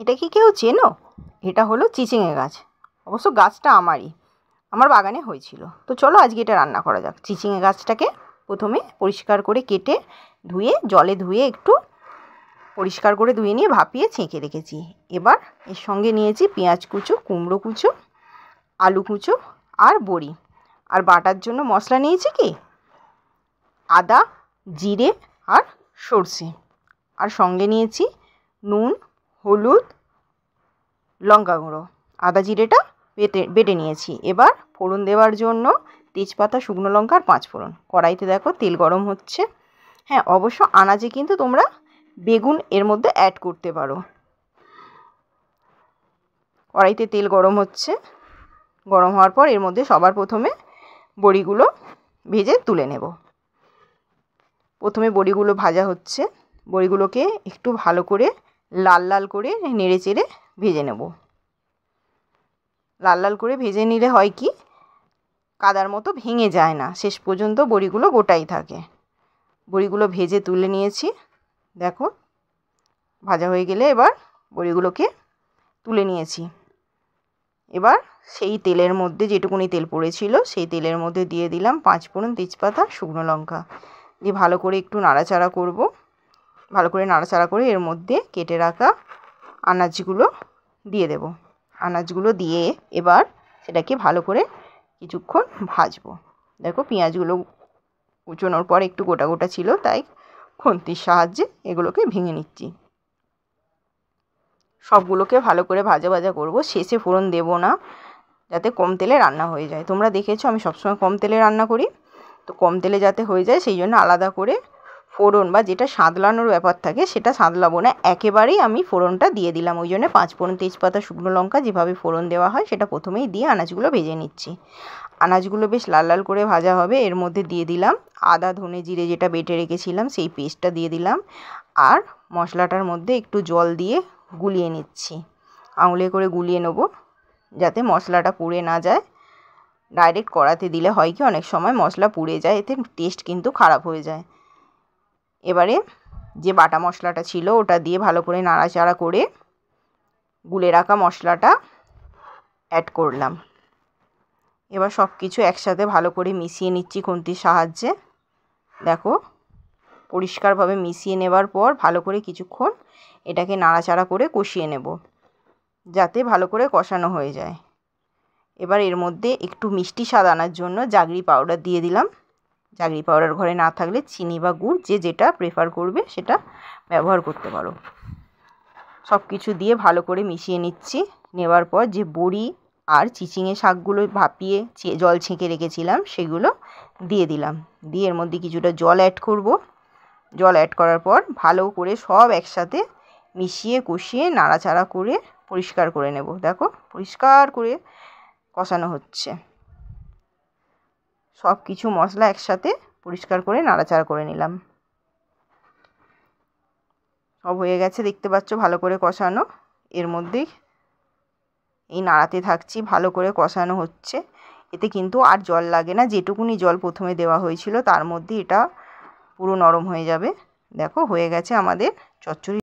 এটা কি কেউ চেনো? এটা হলো চিচিঙে গাছ। অবশ্য গাছটা আমারই, আমার বাগানে হয়েছিল। তো চলো আজকে এটা রান্না করা যাক। চিচিঙে গাছটাকে প্রথমে পরিষ্কার করে কেটে ধুয়ে জলে ধুয়ে একটু পরিষ্কার করে ধুয়ে নিয়ে ভাপিয়ে ছেঁকে রেখেছি। এবার এর সঙ্গে নিয়েছি পেঁয়াজ কুচো, কুমড়ো কুচো, আলু কুচো আর বড়ি। আর বাটার জন্য মশলা নিয়েছি কি আদা, জিরে আর সর্ষে। আর সঙ্গে নিয়েছি নুন, হলুদ, লঙ্কা গুঁড়ো। আদা জিরেটা বেটে নিয়েছি। এবার ফোড়ন দেওয়ার জন্য তেজপাতা, শুকনো লঙ্কা আর 5 ফোড়ন। কড়াইতে দেখো তেল গরম হচ্ছে। হ্যাঁ, অবশ্য আনাজে কিন্তু তোমরা বেগুন এর মধ্যে অ্যাড করতে পারো। কড়াইতে তেল গরম হচ্ছে। গরম হওয়ার পর এর মধ্যে সবার প্রথমে বড়িগুলো ভেজে তুলে নেব। প্রথমে বড়িগুলো ভাজা হচ্ছে। বড়িগুলোকে একটু ভালো করে লাল লাল করে নেড়ে চেড়ে ভেজে নেব। লাল লাল করে ভেজে নিলে হয় কি কাদার মতো ভেঙে যায় না, শেষ পর্যন্ত বড়িগুলো গোটাই থাকে। বড়িগুলো ভেজে তুলে নিয়েছি। দেখো ভাজা হয়ে গেলে এবার বড়িগুলোকে তুলে নিয়েছি। এবার সেই তেলের মধ্যে যেটুকুনি তেল পড়েছিল সেই তেলের মধ্যে দিয়ে দিলাম 5 ফোড়ন, তেজপাতা, শুকনো লঙ্কা দিয়ে ভালো করে একটু নাড়াচাড়া করব। ভালো করে নাড়াচাড়া করে এর মধ্যে কেটে রাখা আনাজগুলো দিয়ে দেব। আনাজগুলো দিয়ে এবার সেটাকে ভালো করে কিছুক্ষণ ভাজবো। দেখো পেঁয়াজগুলো কুচোনোর পর একটু গোটা গোটা ছিল, তাই খুন্তির সাহায্যে এগুলোকে ভেঙে নিচ্ছি। সবগুলোকে ভালো করে ভাজা ভাজা করব। শেষে ফোড়ন দেব না, যাতে কম তেলে রান্না হয়ে যায়। তোমরা দেখেছো আমি সবসময় কম তেলে রান্না করি, তো কম তেলে যাতে হয়ে যায় সেই জন্য আলাদা করে ফোড়ন বা যেটা সাঁতলানোর ব্যাপার থাকে সেটা সাঁতলাবো না, একেবারেই আমি ফোড়নটা দিয়ে দিলাম। ওই জন্য 5 ফোড়ন, তেজপাতা, শুকনো লঙ্কা যেভাবে ফোড়ন দেওয়া হয় সেটা প্রথমেই দিয়ে আনাজগুলো ভেজে নিচ্ছি। আনাজগুলো বেশ লাল লাল করে ভাজা হবে। এর মধ্যে দিয়ে দিলাম আদা, ধনে, জিরে যেটা বেটে রেখেছিলাম সেই পেস্টটা দিয়ে দিলাম। আর মশলাটার মধ্যে একটু জল দিয়ে গুলিয়ে নিচ্ছি। আঙুলে করে গুলিয়ে নেব যাতে মশলাটা পুড়ে না যায়। ডাইরেক্ট কড়াতে দিলে হয় কি অনেক সময় মশলা পুড়ে যায়, এতে টেস্ট কিন্তু খারাপ হয়ে যায়। এবারে যে বাটা মশলাটা ছিল ওটা দিয়ে ভালো করে নাড়াচাড়া করে গুলে রাখা মশলাটা অ্যাড করলাম। এবার সব কিছু একসাথে ভালো করে মিশিয়ে নিচ্ছি খুন্তির সাহায্যে। দেখো পরিষ্কারভাবে মিশিয়ে নেবার পর ভালো করে কিছুক্ষণ এটাকে নাড়াচাড়া করে কষিয়ে নেব যাতে ভালো করে কষানো হয়ে যায়। এবার এর মধ্যে একটু মিষ্টি স্বাদ আনার জন্য জাগরি পাউডার দিয়ে দিলাম। জাগরি পাউডার ঘরে না থাকলে চিনি বা গুড় যে যেটা প্রেফার করবে সেটা ব্যবহার করতে পারো। সব কিছু দিয়ে ভালো করে মিশিয়ে নিচ্ছি। নেওয়ার পর যে বড়ি আর চিচিঙে শাকগুলো ভাপিয়ে জল ছেঁকে রেখেছিলাম সেগুলো দিয়ে দিলাম। দিয়ে এর মধ্যে কিছুটা জল অ্যাড করব। জল অ্যাড করার পর ভালো করে সব একসাথে মিশিয়ে কষিয়ে নাড়াচাড়া করে পরিষ্কার করে নেব। দেখো পরিষ্কার করে কষানো হচ্ছে। সব কিছু মশলা একসাথে পরিষ্কার করে নাড়াচাড়া করে নিলাম। সব হয়ে গেছে দেখতে পাচ্ছ, ভালো করে কষানো। এর মধ্যেই এই নাড়াতে থাকছি, ভালো করে কষানো হচ্ছে। এতে কিন্তু আর জল লাগে না, যেটুকুনি জল প্রথমে দেওয়া হয়েছিল তার মধ্যে এটা পুরো নরম হয়ে যাবে। দেখো হয়ে গেছে আমাদের চচ্চড়ি।